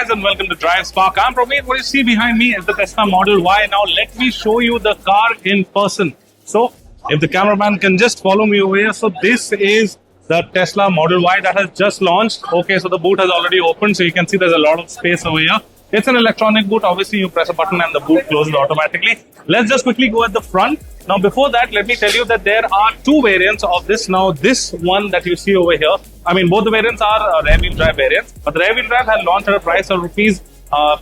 guys and welcome to Drivespark. I'm Praveen. What you see behind me is the Tesla Model Y. Now let me show you the car in person. So if the cameraman can just follow me over here. So this is the Tesla Model Y that has just launched. Okay, so the boot has already opened. So you can see there's a lot of space over here. It's an electronic boot. Obviously, you press a button and the boot closes automatically. Let's just quickly go at the front. Now, before that, let me tell you that there are two variants of this. Now, this one that you see over here, I mean, both the variants are rear-wheel drive variants. But the rear-wheel drive has launched at a price of rupees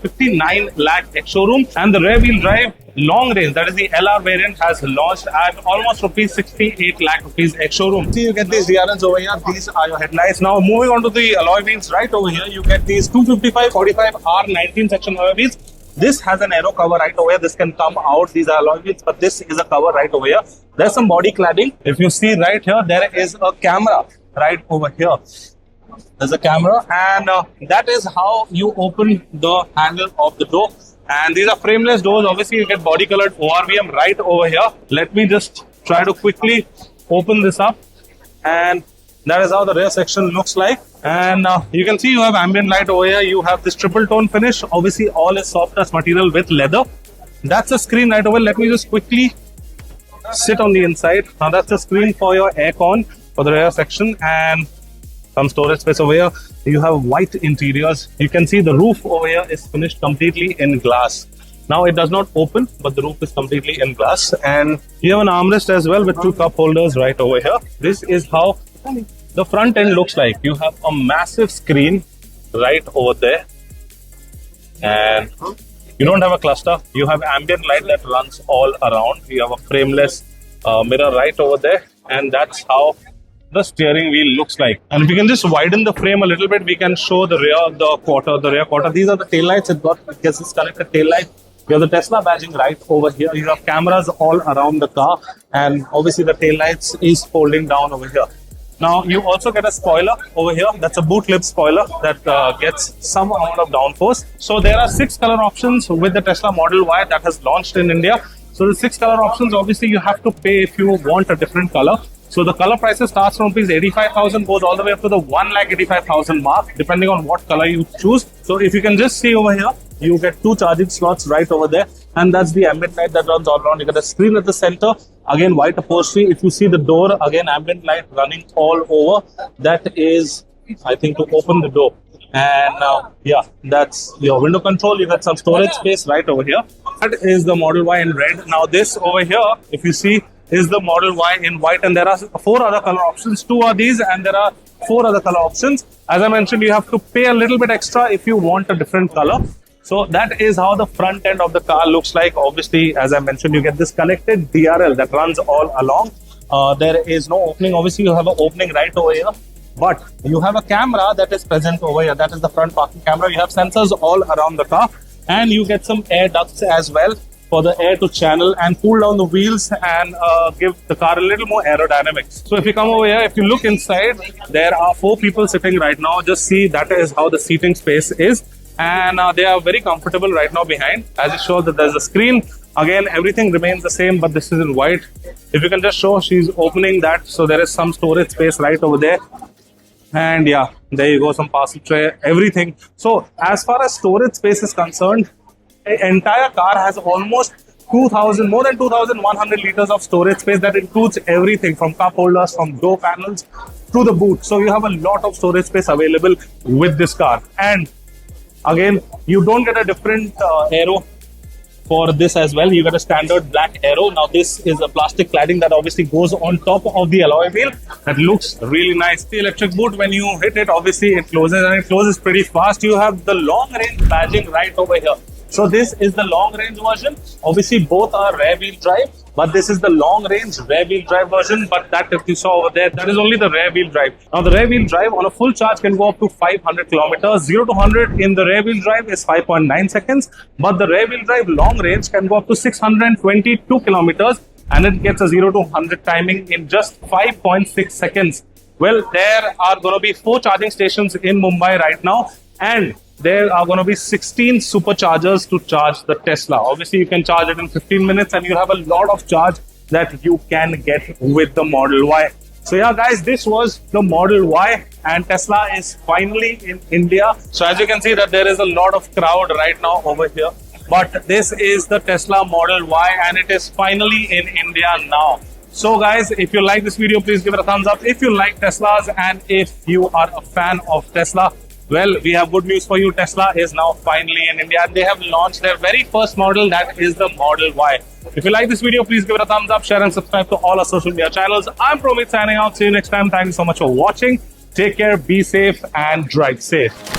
59 lakh ex-showroom. And the rear-wheel drive long range, that is the LR variant, has launched at almost rupees 68 lakh rupees ex-showroom. See, you get these DRLs over here. These are your headlights. Now, moving on to the alloy wheels right over here, you get these 255 45 R19 section alloy wheels. This has an aero cover right over here. This can come out. These are alloy wheels, but this is a cover right over here. There's some body cladding. If you see right here, there is a camera right over here. There's a camera, and that is how you open the handle of the door. And these are frameless doors. Obviously, you get body colored ORVM right over here. Let me just try to quickly open this up, and that is how the rear section looks like. And you can see you have ambient light over here. You have this triple tone finish. Obviously, all is soft touch material with leather. That's a screen right over. Let me just quickly sit on the inside. Now that's a screen for your aircon for the rear section, and some storage space over here. You have white interiors. You can see the roof over here is finished completely in glass. Now it does not open, but the roof is completely in glass. And you have an armrest as well with two cup holders right over here. This is how the front end looks like. You have a massive screen right over there. And you don't have a cluster. You have ambient light that runs all around. You have a frameless mirror right over there. And that's how the steering wheel looks like. And if you can just widen the frame a little bit, we can show the rear of the rear quarter. These are the tail lights. It gets this connected tail light. You have the Tesla badging right over here. You have cameras all around the car, and obviously the tail lights is folding down over here. Now you also get a spoiler over here. That's a boot lip spoiler that gets some amount of downforce. So there are 6 color options with the Tesla Model Y that has launched in India. So the 6 color options, obviously you have to pay if you want a different color. So the color prices starts from rupees 85,000, goes all the way up to the 1,85,000 mark, depending on what color you choose. So if you can just see over here, you get 2 charging slots right over there, and that's the ambient light that runs all around. You get a screen at the center, again white upholstery. If you see the door, again ambient light running all over. That is, I think, to open the door. And yeah, that's your window control. You got some storage space right over here. That is the Model Y in red. Now this over here, if you see, is the Model Y in white, and there are 4 other color options. 2 are these, and there are 4 other color options. As I mentioned, you have to pay a little bit extra if you want a different color. So that is how the front end of the car looks like. Obviously, as I mentioned, you get this connected DRL that runs all along. There is no opening. Obviously, you have an opening right over here, but you have a camera that is present over here. That is the front parking camera. You have sensors all around the car, and you get some air ducts as well for the air to channel and cool down the wheels and give the car a little more aerodynamics. So if you come over here, if you look inside, there are 4 people sitting right now. Just see, that is how the seating space is. And they are very comfortable right now behind. As it shows that there's a screen. Again, everything remains the same, but this is in white. If you can just show, she's opening that. So there is some storage space right over there. And yeah, there you go, some parcel tray, everything. So as far as storage space is concerned, the entire car has almost more than 2,100 liters of storage space. That includes everything from cup holders, from door panels to the boot. So you have a lot of storage space available with this car. And again, you don't get a different aero for this as well. You get a standard black aero. Now this is a plastic cladding that obviously goes on top of the alloy wheel. That looks really nice. The electric boot, when you hit it, obviously it closes, and it closes pretty fast. You have the long range badging right over here. So this is the long range version. Obviously both are rear wheel drive, but this is the long range rear wheel drive version. But that, if you saw over there, that is only the rear wheel drive. Now the rear wheel drive on a full charge can go up to 500 kilometers. 0 to 100 in the rear wheel drive is 5.9 seconds. But the rear wheel drive long range can go up to 622 kilometers, and it gets a 0 to 100 timing in just 5.6 seconds. Well, there are going to be 4 charging stations in Mumbai right now, and there are going to be 16 superchargers to charge the Tesla. Obviously, you can charge it in 15 minutes, and you have a lot of charge that you can get with the Model Y. So yeah, guys, this was the Model Y, and Tesla is finally in India. So as you can see that there is a lot of crowd right now over here. But this is the Tesla Model Y, and it is finally in India now. So guys, if you like this video, please give it a thumbs up. If you like Teslas and if you are a fan of Tesla, well, we have good news for you. Tesla is now finally in India. They have launched their very first model, that is the Model Y. If you like this video, please give it a thumbs up, share and subscribe to all our social media channels. I'm Promit signing out. See you next time. Thank you so much for watching. Take care, be safe and drive safe.